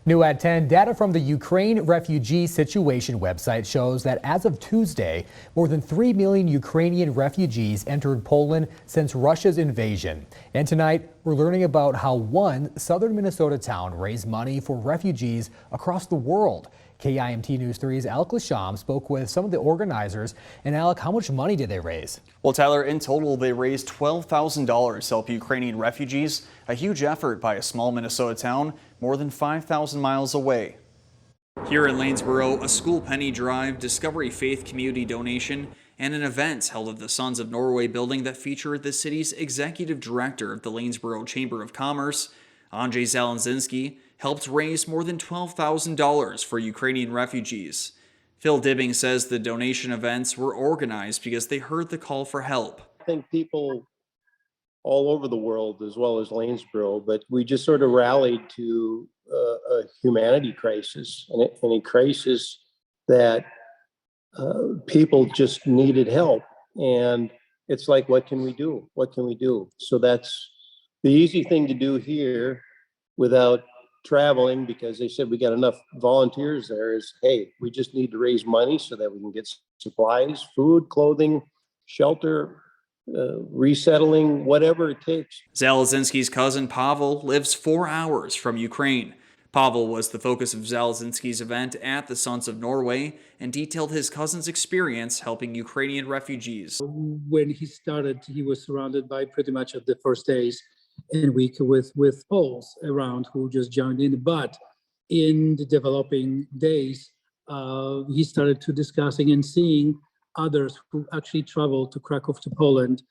New at 10, data from the Ukraine Refugee Situation website shows that as of Tuesday, more than 3 million Ukrainian refugees entered Poland since Russia's invasion. And tonight, we're learning about how one southern Minnesota town raised money for refugees across the world. KIMT News 3's Alec Lasham spoke with some of the organizers. And Alec, how much money did they raise? Well, Tyler, in total, they raised $12,000 to help Ukrainian refugees, a huge effort by a small Minnesota town more than 5,000 miles away. Here in Lanesboro, a school penny drive, Discovery Faith community donation, and an event held at the Sons of Norway building that featured the city's executive director of the Lanesboro Chamber of Commerce, Andrzej Zalenzynski, helped raise more than $12,000 for Ukrainian refugees. Phil Dibbing says the donation events were organized because they heard the call for help. I think people all over the world, as well as Lanesboro, but we just sort of rallied to a humanity crisis, and a crisis that people just needed help. And it's like, what can we do? What can we do? So that's the easy thing to do here without traveling, because they said we got enough volunteers there, is, hey, we just need to raise money so that we can get supplies, food, clothing, shelter, resettling, whatever it takes. Zalenzynski's cousin Pavel lives 4 hours from Ukraine. Pavel was the focus of Zalenzynski's event at the Sons of Norway and detailed his cousin's experience helping Ukrainian refugees. When he started, he was surrounded by pretty much of the first days and week with Poles around who just joined in. But in the developing days, he started to discussing and seeing others who actually traveled to Krakow, to Poland,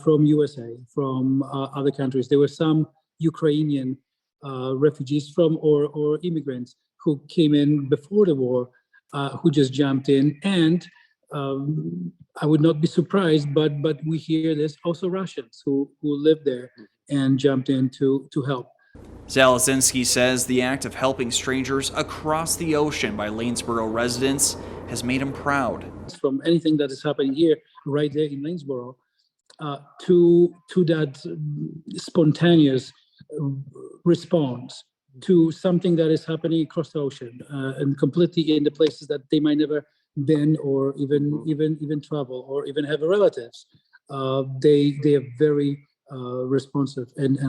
from USA, from other countries. There were some Ukrainian refugees from or immigrants who came in before the war, who just jumped in. And I would not be surprised, but we hear there's also Russians who lived there and jumped in to help. Zalenzynski says the act of helping strangers across the ocean by Lanesboro residents has made him proud. From anything that is happening here, right there in Lanesboro, to that spontaneous response to something that is happening across the ocean and completely in the places that they might never been or even travel or even have relatives. They are very responsive, and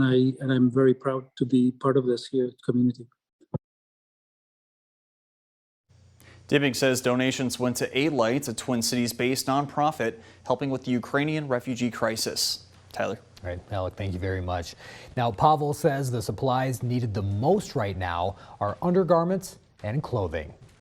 I'm very proud to be part of this here community. Dibbing says donations went to A-Light, a Twin Cities-based nonprofit helping with the Ukrainian refugee crisis. Tyler. All right, Alec, thank you very much. Now, Pavel says the supplies needed the most right now are undergarments and clothing.